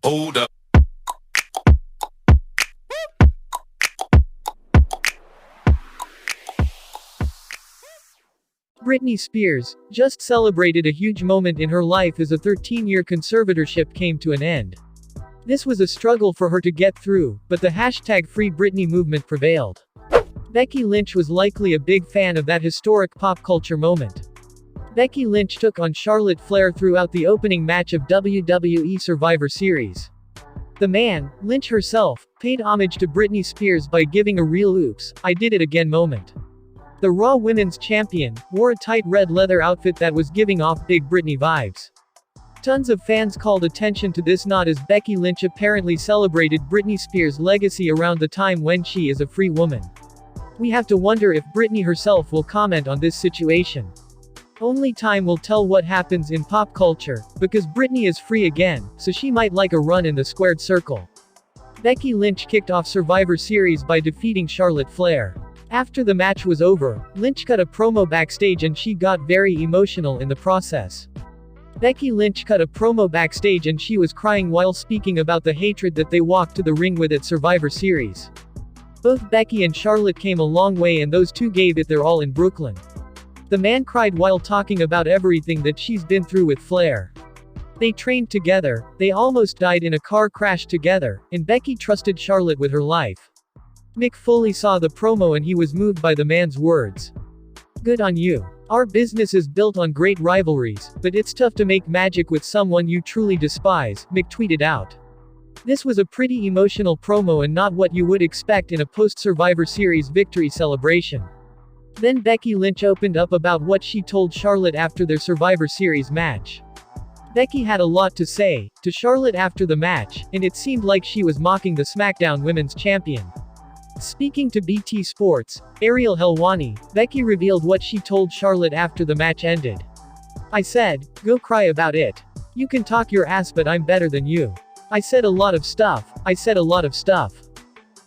Hold up. Britney Spears just celebrated a huge moment in her life as a 13-year conservatorship came to an end. This was a struggle for her to get through, but the #FreeBritney movement prevailed. Becky Lynch was likely a big fan of that historic pop culture moment. Becky Lynch took on Charlotte Flair throughout the opening match of WWE Survivor Series. The man, Lynch herself, paid homage to Britney Spears by giving a real "oops, I did it again" moment. The Raw Women's Champion wore a tight red leather outfit that was giving off big Britney vibes. Tons of fans called attention to this nod as Becky Lynch apparently celebrated Britney Spears' legacy around the time when she is a free woman. We have to wonder if Britney herself will comment on this situation. Only time will tell what happens in pop culture, because Britney is free again, so she might like a run in the squared circle. Becky Lynch kicked off Survivor Series by defeating Charlotte Flair. After the match was over, Lynch cut a promo backstage and she got very emotional in the process. Becky Lynch cut a promo backstage and she was crying while speaking about the hatred that they walked to the ring with at Survivor Series. Both Becky and Charlotte came a long way and those two gave it their all in Brooklyn. The man cried while talking about everything that she's been through with Flair. They trained together, they almost died in a car crash together, and Becky trusted Charlotte with her life. Mick Foley saw the promo and he was moved by the man's words. Good on you. Our business is built on great rivalries, but it's tough to make magic with someone you truly despise, Mick tweeted out. This was a pretty emotional promo and not what you would expect in a post-Survivor Series victory celebration. Then Becky Lynch opened up about what she told Charlotte after their Survivor Series match. Becky had a lot to say to Charlotte after the match, and it seemed like she was mocking the SmackDown Women's Champion. Speaking to BT Sports, Ariel Helwani, Becky revealed what she told Charlotte after the match ended. I said, go cry about it. You can talk your ass but I'm better than you. I said a lot of stuff.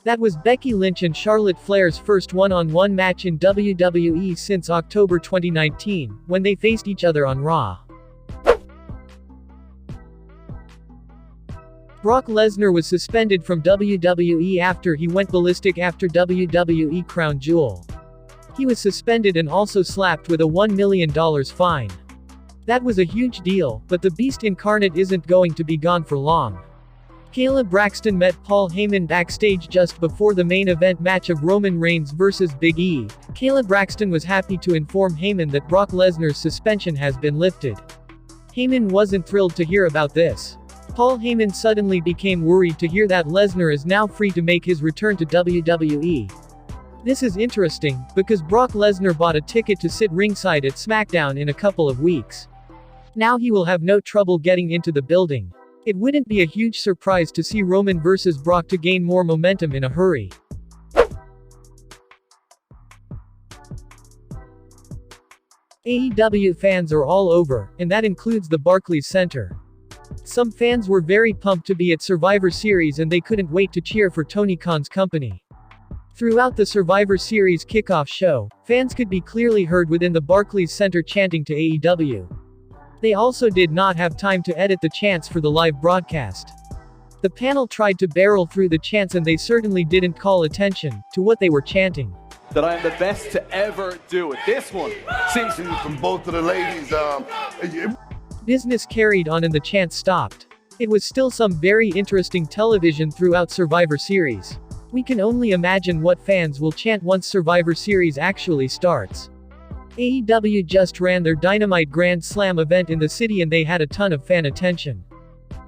That was Becky Lynch and Charlotte Flair's first one-on-one match in WWE since October 2019, when they faced each other on Raw. Brock Lesnar was suspended from WWE after he went ballistic after WWE Crown Jewel. He was suspended and also slapped with a $1 million fine. That was a huge deal, but the Beast incarnate isn't going to be gone for long. Kayla Braxton met Paul Heyman backstage just before the main event match of Roman Reigns vs. Big E. Kayla Braxton was happy to inform Heyman that Brock Lesnar's suspension has been lifted. Heyman wasn't thrilled to hear about this. Paul Heyman suddenly became worried to hear that Lesnar is now free to make his return to WWE. This is interesting, because Brock Lesnar bought a ticket to sit ringside at SmackDown in a couple of weeks. Now he will have no trouble getting into the building. It wouldn't be a huge surprise to see Roman vs. Brock to gain more momentum in a hurry. AEW fans are all over, and that includes the Barclays Center. Some fans were very pumped to be at Survivor Series and they couldn't wait to cheer for Tony Khan's company. Throughout the Survivor Series kickoff show, fans could be clearly heard within the Barclays Center chanting to AEW. They also did not have time to edit the chants for the live broadcast. The panel tried to barrel through the chants and they certainly didn't call attention to what they were chanting. That I am the best to ever do it. This one seems to be from both of the ladies. Business carried on and the chants stopped. It was still some very interesting television throughout Survivor Series. We can only imagine what fans will chant once Survivor Series actually starts. AEW just ran their Dynamite Grand Slam event in the city and they had a ton of fan attention.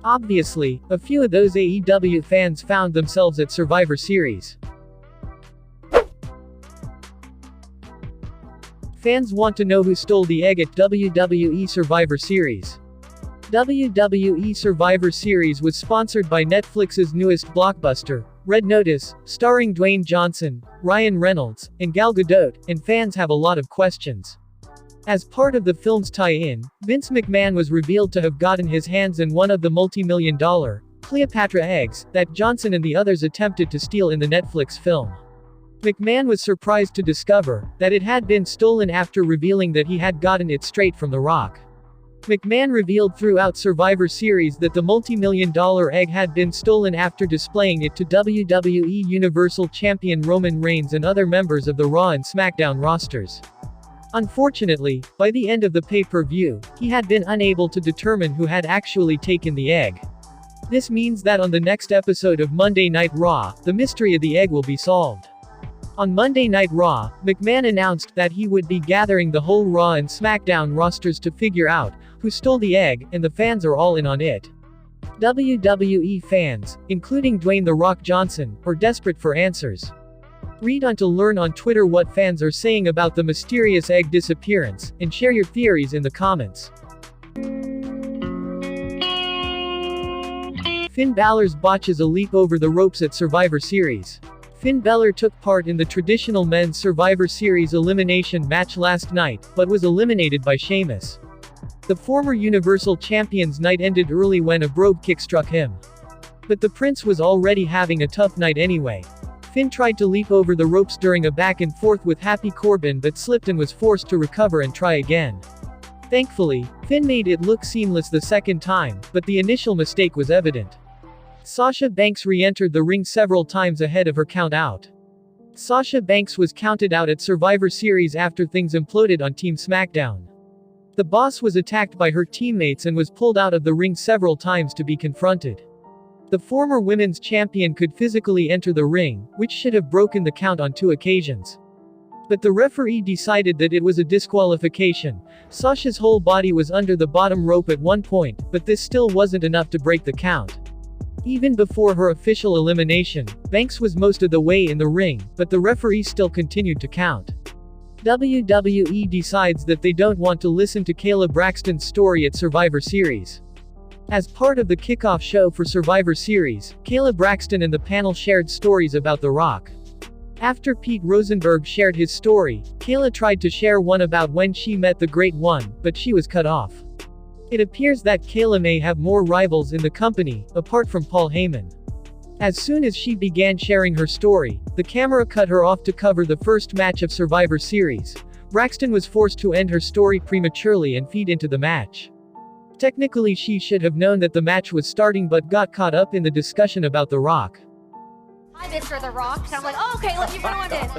Obviously, a few of those AEW fans found themselves at Survivor Series. Fans want to know who stole the egg at WWE Survivor Series. WWE Survivor Series was sponsored by Netflix's newest blockbuster, Red Notice, starring Dwayne Johnson, Ryan Reynolds, and Gal Gadot, and fans have a lot of questions. As part of the film's tie-in, Vince McMahon was revealed to have gotten his hands in one of the multi-million-dollar Cleopatra eggs that Johnson and the others attempted to steal in the Netflix film. McMahon was surprised to discover that it had been stolen after revealing that he had gotten it straight from The Rock. McMahon revealed throughout Survivor Series that the multi-million-dollar egg had been stolen after displaying it to WWE Universal Champion Roman Reigns and other members of the Raw and SmackDown rosters. Unfortunately, by the end of the pay-per-view, he had been unable to determine who had actually taken the egg. This means that on the next episode of Monday Night Raw, the mystery of the egg will be solved. On Monday Night Raw, McMahon announced that he would be gathering the whole Raw and SmackDown rosters to figure out who stole the egg, and the fans are all in on it. WWE fans, including Dwayne "The Rock" Johnson, are desperate for answers. Read on to learn on Twitter what fans are saying about the mysterious egg disappearance, and share your theories in the comments. Finn Balor's botches a leap over the ropes at Survivor Series. Finn Balor took part in the traditional men's Survivor Series elimination match last night, but was eliminated by Sheamus. The former Universal Champion's night ended early when a brogue kick struck him. But the Prince was already having a tough night anyway. Finn tried to leap over the ropes during a back and forth with Happy Corbin but slipped and was forced to recover and try again. Thankfully, Finn made it look seamless the second time, but the initial mistake was evident. Sasha Banks re-entered the ring several times ahead of her count out. Sasha Banks was counted out at Survivor Series after things imploded on Team SmackDown. The boss was attacked by her teammates and was pulled out of the ring several times to be confronted. The former women's champion could physically enter the ring, which should have broken the count on 2 occasions. But the referee decided that it was a disqualification. Sasha's whole body was under the bottom rope at one point, but this still wasn't enough to break the count. Even before her official elimination, Banks was most of the way in the ring, but the referee still continued to count. WWE decides that they don't want to listen to Kayla Braxton's story at Survivor Series. As part of the kickoff show for Survivor Series, Kayla Braxton and the panel shared stories about The Rock. After Pete Rosenberg shared his story, Kayla tried to share one about when she met the Great One, but she was cut off. It appears that Kayla may have more rivals in the company, apart from Paul Heyman. As soon as she began sharing her story, the camera cut her off to cover the first match of Survivor Series. Braxton was forced to end her story prematurely and feed into the match. Technically she should have known that the match was starting but got caught up in the discussion about The Rock. Hi Mr. The Rock, and I'm like, oh, okay, look, you ruined it.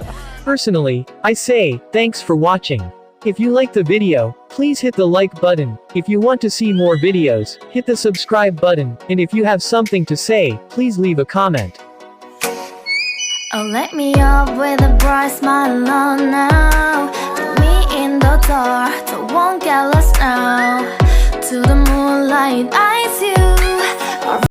Personally, I say, thanks for watching. If you like the video, please hit the like button. If you want to see more videos, hit the subscribe button, and if you have something to say, please leave a comment. Oh, let me up with a bright smile on now. Put me in the dark, so won't get lost now. To the moonlight